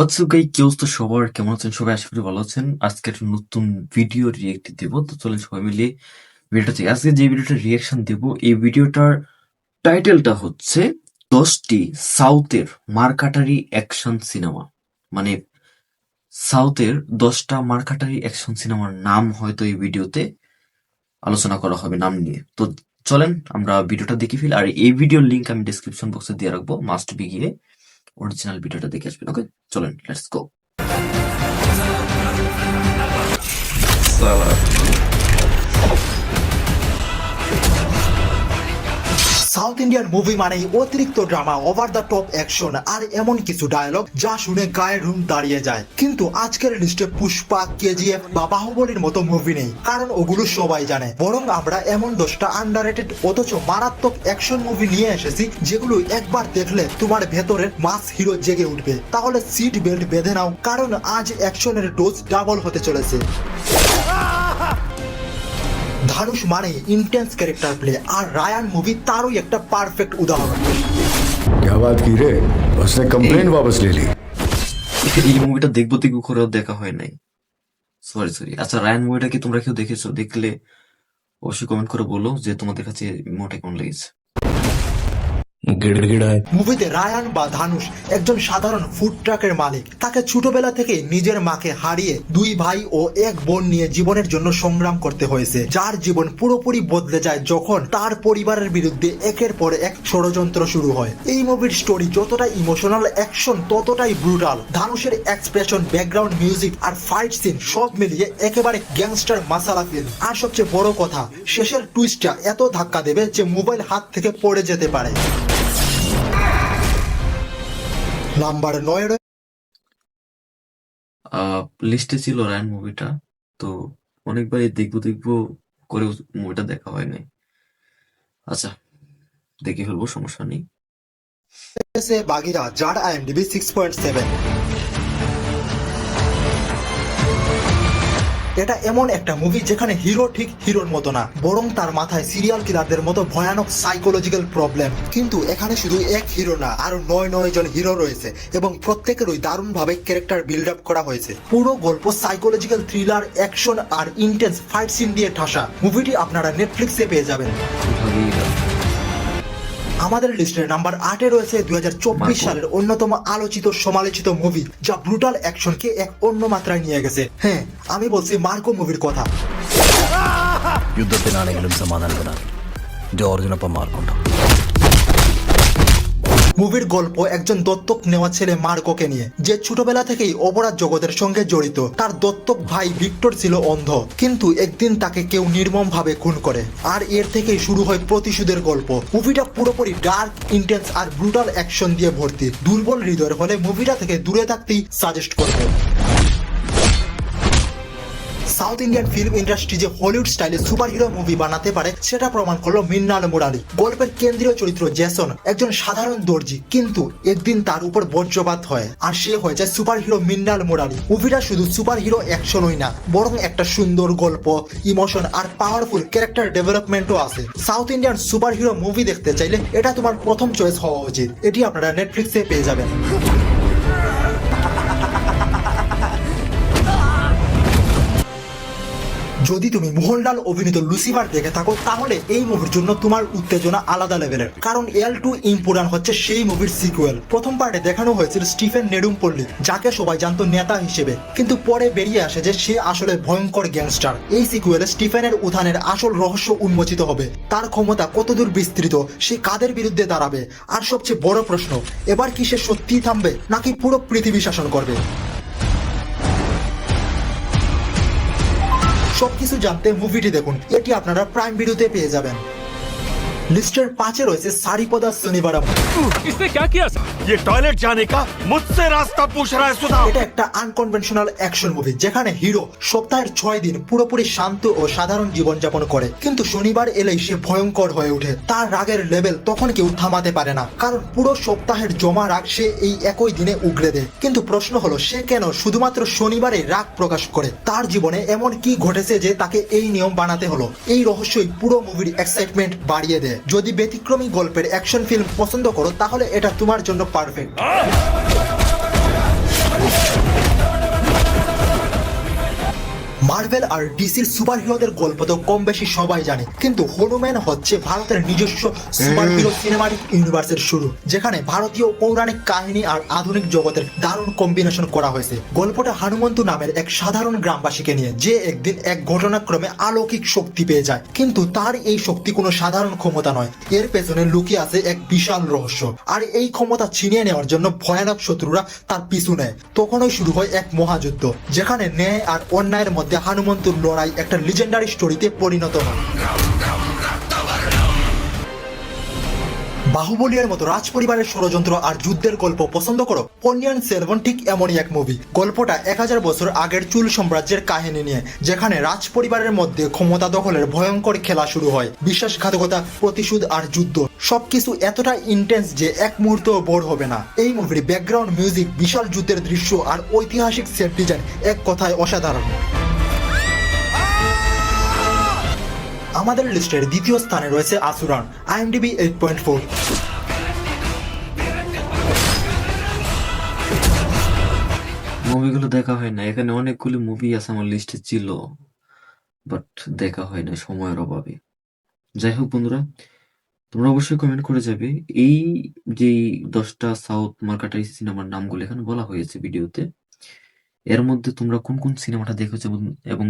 WhatsApp গাই, কি অবস্থা সবার? কেমন আছেন সবাই? আশা করি ভালো আছেন। আজকে একটা নতুন ভিডিও রিয়েক্ট দেবো, তো চলেন সবাই মিলে ভিডিওটা থেকে। আজকে যে ভিডিওটা রিয়াকশন দেবো, এই ভিডিওটার টাইটেলটা হচ্ছে 10টি সাউথের মারকাটারি অ্যাকশন সিনেমা। মানে সাউথের 10টা মারকাটারি অ্যাকশন সিনেমার নাম হয়তো এই ভিডিওতে আলোচনা করা হবে নাম নিয়ে। তো চলেন আমরা ভিডিওটা দেখে ফেলি। আর এই ভিডিওর লিঙ্ক আমি ডিসক্রিপশন বক্সে দিয়ে রাখবো, মাস্ট বি গিয়ে অরিজিনাল ভিডিওটা দেখে আসবেন। ওকে, চলেন, let's go. South Indian movie মানেই অতিরিক্ত drama, over the top action আর এমন কিছু ডায়লগ যা শুনে গায়ের রুম দাঁড়িয়ে যায়। কিন্তু আজকের লিস্টে পুষ্পা, কেজিএফ বা বাহুবলীর মতো মুভি নেই, কারণ ওগুলো সবাই জানে। বরং আমরা এমন 10টা আন্ডাররেটেড অথচ মারাত্মক অ্যাকশন মুভি নিয়ে এসেছি যেগুলো একবার দেখলে তোমার ভেতরের মাস হিরো জেগে উঠবে। তাহলে সিট বেল্ট বেঁধে নাও, কারণ আজ অ্যাকশনের ডোজ ডাবল হতে চলেছে। ধানুষ মানে ইন্টেন্স ক্যারেক্টার প্লে, আর রায়ান মুভি তারই একটা পারফেক্ট উদাহরণ। क्या बात की रे? उसने कंप्लेन वापस ले ली। এই মুভিটা দেখবো দেখবো করেও দেখা হয় নাই। সরি। আচ্ছা, রায়ান মুভিটা কি তোমরা কেউ দেখেছো? দেখলে অবশ্যই কমেন্ট করে বলো যে তোমাদের কাছে মুভিটা কেমন লেগেছে। মুভিতে রায়ান বা ধানুষ একজন সাধারণ ফুড ট্রাকের মালিক। তাকে ছোটবেলা থেকে নিজের মাকে হারিয়ে দুই ভাই ও এক বোন নিয়ে জীবনের জন্য সংগ্রাম করতে হয়েছে, যার জীবন পুরোপুরি বদলে যায় যখন তার পরিবারের বিরুদ্ধে একের পর এক ষড়যন্ত্র শুরু হয়। এই মুভির স্টোরি যতটা ইমোশনাল, অ্যাকশন ততটাই ব্রুটাল। ধানুষের এক্সপ্রেশন, ব্যাকগ্রাউন্ড মিউজিক আর ফাইট সিন সব মিলিয়ে একেবারে গ্যাংস্টার মাসালা ফিল্ম। আর সবচেয়ে বড় কথা, শেষের টুইস্টটা এত ধাক্কা দেবে যে মোবাইল হাত থেকে পড়ে যেতে পারে। নাম্বার 9 লিস্টে ছিল রায়ান মুভিটা, তো অনেকবারই দেখবো করে মুভিটা দেখা হয় নাই। আচ্ছা, দেখে ফেলবো, সমস্যা নেই। রয়েছে বাগিরা, যার IMDb 6.7। এটা এমন একটা মুভি যেখানে হিরো ঠিক হিরোর মতো না, বরং তার মাথায় সিরিয়াল কিলারদের মতো ভয়ানক সাইকোলজিক্যাল প্রবলেম। কিন্তু এখানে শুধু এক হিরো না, আরো 9 জন হিরো রয়েছে এবং প্রত্যেকেরই দারুণভাবে ক্যারেক্টার বিল্ড আপ করা হয়েছে। পুরো গল্প সাইকোলজিক্যাল থ্রিলার, অ্যাকশন আর ইন্টেন্স ফাইট সিন দিয়ে ঠাসা। মুভিটি আপনারা নেটফ্লিক্সে পেয়ে যাবেন। আমাদের লিস্টের নাম্বার 8 রয়েছে 2024 সালের অন্যতম আলোচিত সমালোচিত মুভি, যা ব্রুটাল অ্যাকশনকে এক অন্য মাত্রায় নিয়ে গেছে। হ্যাঁ, আমি বলছি মার্কো মুভির কথা। യുദ്ധത്തിനാണെങ്കിലും സമാധാനത്തിനാണ് ജോർജിനൊപ്പം മാർക്കുണ്ടോ? মুভির গল্প একজন দত্তক নেওয়া ছেলে মার্কোকে নিয়ে, যে ছোটবেলা থেকেই অপরাধ জগতের সঙ্গে জড়িত। তার দত্তক ভাই ভিক্টর ছিল অন্ধ, কিন্তু একদিন তাকে কেউ নির্মম ভাবে খুন করে, আর এর থেকেই শুরু হয় প্রতিশোধের গল্প। মুভিটা পুরোপুরি ডার্ক, ইন্টেন্স আর ব্রুটাল অ্যাকশন দিয়ে ভর্তি। দুর্বল হৃদয়ের হলে মুভিটা থেকে দূরে থাকতেই সাজেস্ট করবে। সাউথ ইন্ডিয়ান ফিল্ম ইন্ডাস্ট্রি যে হলিউড স্টাইলে সুপারহিরো মুভি বানাতে পারে সেটা প্রমাণ করলো মৃণাল মুরারি। গল্পের কেন্দ্রীয় চরিত্র জেসন একজন সাধারণ দর্জি, কিন্তু একদিন তার উপর বজ্রপাত হয় আর সে হয়ে যায় সুপারহিরো মৃণাল মুরারি। মুভিটা শুধু সুপারহিরো অ্যাকশনই না, বরং একটা সুন্দর গল্প, ইমোশন আর পাওয়ারফুল ক্যারেক্টার ডেভেলপমেন্টও আছে। সাউথ ইন্ডিয়ান সুপারহিরো মুভি দেখতে চাইলে এটা তোমার প্রথম চয়েস হওয়া উচিত। এটি আপনারা নেটফ্লিক্সে পেয়ে যাবেন। যদি তুমি মোহনলাল অভিনীত লুসিফার দেখে থাকো, তাহলে এই মুভির জন্য তোমার উত্তেজনা আলাদা লেভেলের, কারণ L2 ইম্পুরান হচ্ছে সেই মুভির সিকুয়েল। প্রথম পার্টে দেখানো হয়েছিল স্টিফেন নেডুমপল্লী, যাকে সবাই জানতো নেতা হিসেবে, কিন্তু পরে বেরিয়ে আসে যে সে আসলে ভয়ঙ্কর গ্যাংস্টার। এই সিকুয়েলে স্টিফেনের উত্থানের আসল রহস্য উন্মোচিত হবে, তার ক্ষমতা কতদূর বিস্তৃত, সে কাদের বিরুদ্ধে দাঁড়াবে, আর সবচেয়ে বড় প্রশ্ন, এবার কি সে সত্যিই থামবে নাকি পুরো পৃথিবী শাসন করবে। সবকিছু জানতে মুভিটি দেখুন, এটি আপনারা প্রাইম ভিডিওতে পেয়ে যাবেন। লিস্টের 5 রয়েছে সারিপদা শনিবারম। इसने क्या किया? ये टॉयलेट जाने का मुझसे रास्ता पूछ रहा है सुधा। এটা একটা আনকনভেনশনাল অ্যাকশন মুভি যেখানে হিরো সপ্তাহের 6 দিন পুরোপুরি শান্ত ও সাধারণ জীবনযাপন করে, কিন্তু শনিবার এলেই সে ভয়ঙ্কর হয়ে ওঠে। তার রাগের লেভেল তখন কেউ থামাতে পারে না, কারণ পুরো সপ্তাহের জমা রাগ সে এই একই দিনে উগড়ে দেয়। কিন্তু প্রশ্ন হলো, সে কেন শুধুমাত্র শনিবারে রাগ প্রকাশ করে? তার জীবনে এমন কি ঘটেছে যে তাকে এই নিয়ম বানাতে হলো? এই রহস্যই পুরো মুভির এক্সাইটমেন্ট বাড়িয়ে দেয়। যদি ব্যতিক্রমী গল্পের অ্যাকশন ফিল্ম পছন্দ করো, তাহলে এটা তোমার জন্য পারফেক্ট। মার্ভেল আর ডিসির সুপার হিরোদের গল্প তো কম বেশি সবাই জানে, কিন্তু হনুম্যান হচ্ছে ভারতের নিজস্ব সুপার হিরো সিনেমাটিক ইউনিভার্সের শুরু, যেখানে ভারতীয় পৌরাণিক কাহিনী আর আধুনিক জগতের দারুণ কম্বিনেশন করা হয়েছে। গল্পটা হনুমন্তু নামের এক সাধারণ গ্রামবাসীকে নিয়ে, যে একদিন এক ঘটনাক্রমে অলৌকিক শক্তি পেয়ে যায়, কিন্তু তার এই শক্তি কোনো সাধারণ ক্ষমতা নয়, এর পেছনে লুকিয়ে আছে এক বিশাল রহস্য। আর এই ক্ষমতা ছিনিয়ে নেওয়ার জন্য ভয়ানক শত্রুরা তার পিছু নেয়। তখনই শুরু হয় এক মহাযুদ্ধ, যেখানে ন্যায় আর অন্যায়ের মধ্যে হনুমন্তুর লড়াই একটা লিজেন্ডারি স্টোরিতে পরিণত হয়। বাহুবলির মতো রাজ পরিবারের ষড়যন্ত্র আর যুদ্ধের গল্প পছন্দ করো? পন্নিয়িন সেলভন ঠিক এমনই এক মুভি। গল্পটা 1000 বছর আগের চুল সাম্রাজ্যের কাহিনী নিয়ে, যেখানে রাজ পরিবারের মধ্যে ক্ষমতা দখলের ভয়ঙ্কর খেলা শুরু হয়। বিশ্বাসঘাতকতা, প্রতিশোধ আর যুদ্ধ সবকিছু এতটা ইন্টেন্স যে এক মুহূর্তও বোর হবে না। এই মুভির ব্যাকগ্রাউন্ড মিউজিক, বিশাল যুদ্ধের দৃশ্য আর ঐতিহাসিক সেট ডিজাইন এক কথায় অসাধারণ। আমাদের লিস্টের দ্বিতীয় স্থানে রয়েছে আসুরান, IMDb 8.4। মুভিগুলো দেখা হয় না, এখানে অনেকগুলো মুভি আছে আমার লিস্টে ছিল, বাট দেখা হয় না সময়ের অভাবে। যাই হোক বন্ধুরা, তোমরা অবশ্যই কমেন্ট করে যাবে এই যে 10টা সাউথ মার্কাটারি সিনেমার নামগুলো এখানে বলা হয়েছে ভিডিওতে, এর মধ্যে তোমরা কোন কোন সিনেমাটা দেখেছো এবং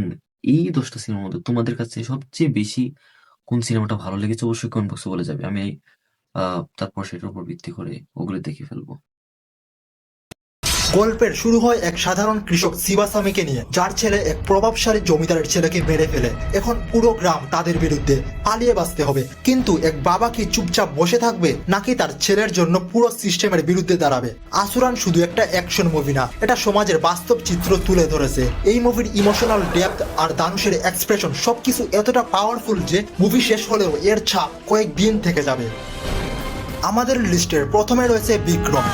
এই 10টা সিনেমার মধ্যে তোমাদের কাছে সবচেয়ে বেশি কোন সিনেমাটা ভালো লেগেছে অবশ্যই কমেন্ট বক্সে বলে যাবে। আমি তারপর সেটার উপর ভিত্তি করে ওগুলো দেখে ফেলবো। গল্পের শুরু হয় এক সাধারণ কৃষক শিবাস্বামীকে নিয়ে, যার ছেলে এক প্রভাবশালী জমিদারের ছেলেকে মেরে ফেলে। এখন পুরো গ্রাম তাদের বিরুদ্ধে, পালিয়ে বাঁচতে হবে। কিন্তু এক বাবা কি চুপচাপ বসে থাকবে, নাকি তার ছেলের জন্য পুরো সিস্টেমের বিরুদ্ধে দাঁড়াবে? আসুরান শুধু একটা অ্যাকশন মুভি না, এটা সমাজের বাস্তব চিত্র তুলে ধরেছে। এই মুভির ইমোশনাল ডেপথ আর দানুষের এক্সপ্রেশন সবকিছু এতটা পাওয়ারফুল যে মুভি শেষ হলেও এর ছাপ কয়েকদিন থেকে যাবে। আমাদের লিস্টের প্রথমে রয়েছে বিক্রম।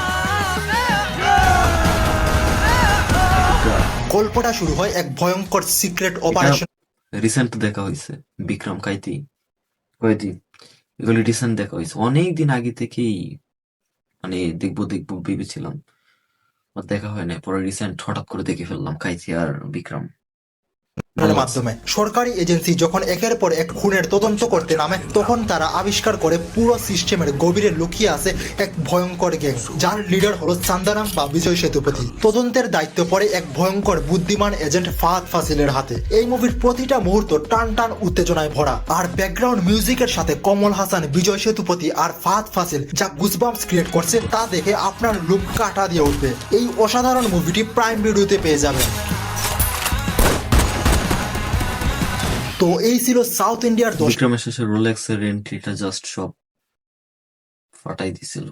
গল্পটা শুরু হয় এক ভয়ঙ্কর সিক্রেট অপারেশন। রিসেন্ট দেখা হয়েছে বিক্রম কয়েদি, এগুলি রিসেন্ট দেখা হয়েছে, অনেক দিন আগে থেকেই মানে দেখবো ভেবেছিলাম, দেখা হয় না, পরে রিসেন্ট হঠাৎ করে দেখে ফেললাম কাইতি আর বিক্রম। মাধ্যমে সরকারি এজেন্সি যখন একের পর এক খুনের তদন্ত করতে নামে, তখন তারা আবিষ্কার করে পুরো সিস্টেমের গভীরে লুকিয়ে আছে এক ভয়ঙ্কর গ্যাং, যার লিডার হলো চান্দারাম বা বিজয় সেতুপতি। তদন্তের দায়িত্ব পড়ে এক ভয়ঙ্কর বুদ্ধিমান এজেন্ট ফাহাদ ফাসিলের হাতে। এই মুভির প্রতিটা মুহূর্ত টান টান উত্তেজনায় ভরা, আর ব্যাকগ্রাউন্ড মিউজিকের সাথে কমল হাসান, বিজয় সেতুপতি আর ফাহাদ ফাসিল যা গুজবাম্পস ক্রিয়েট করছে, তা দেখে আপনার লুক কাটা দিয়ে উঠবে। এই অসাধারণ মুভিটি প্রাইম ভিডিওতে পেয়ে যাবেন। তো এই ছিল সাউথ ইন্ডিয়ার 10। বিক্রমের শেষে রোলেক্সের এন্ট্রিটা জাস্ট সব ফাটাই দিছিল।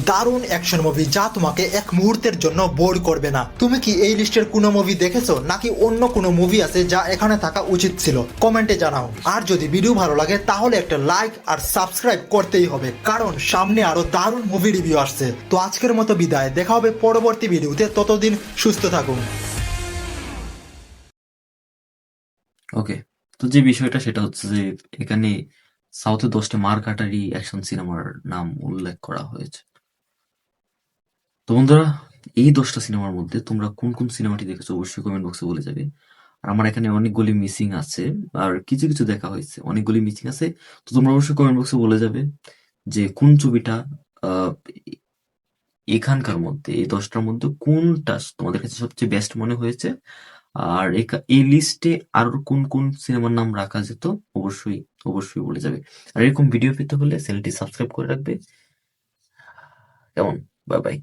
দারুণ অ্যাকশন মুভি যা তোমাকে এক মুহূর্তের জন্য বোর করবে না। তুমি কি এই লিস্টের কোনো মুভি দেখেছো, নাকি অন্য কোনো মুভি আছে যা এখানে থাকা উচিত ছিল? কমেন্টে জানাও। আর যদি ভিডিও ভালো লাগে তাহলে একটা লাইক আর সাবস্ক্রাইব করতেই হবে, কারণ সামনে আরো দারুণ মুভি রিভিউ আসছে। তো আজকের মতো বিদায়, দেখা হবে পরবর্তী ভিডিওতে, ততদিন সুস্থ থাকুন। ওকে, তো যে বিষয়টা সেটা হচ্ছে যে এখানে সাউথে 10টা মার্কাটারি অ্যাকশন সিনেমার নাম উল্লেখ করা হয়েছে। তো বন্ধুরা, এই 10টা সিনেমার মধ্যে তোমরা কোন কোন সিনেমাটি দেখেছো অবশ্যই কমেন্ট বক্সে বলে যাবে। আর আমার এখানে অনেকগুলি মিসিং আছে, আর কিছু কিছু দেখা হয়েছে, অনেকগুলি মিসিং আছে। তো তোমরা অবশ্যই কমেন্ট বক্সে বলে যাবে যে কোন ছবিটা এখানকার মধ্যে, এই 10টার মধ্যে কোনটা তোমাদের কাছে সবচেয়ে বেস্ট মনে হয়েছে। আর এই লিস্টে আর কোন কোন সিনেমার নাম রাখা যেত অবশ্যই অবশ্যই বলে যাবে। আর এরকম ভিডিও পেতে হলে চ্যানেলটি সাবস্ক্রাইব করে রাখবে। কেমন? Bye bye.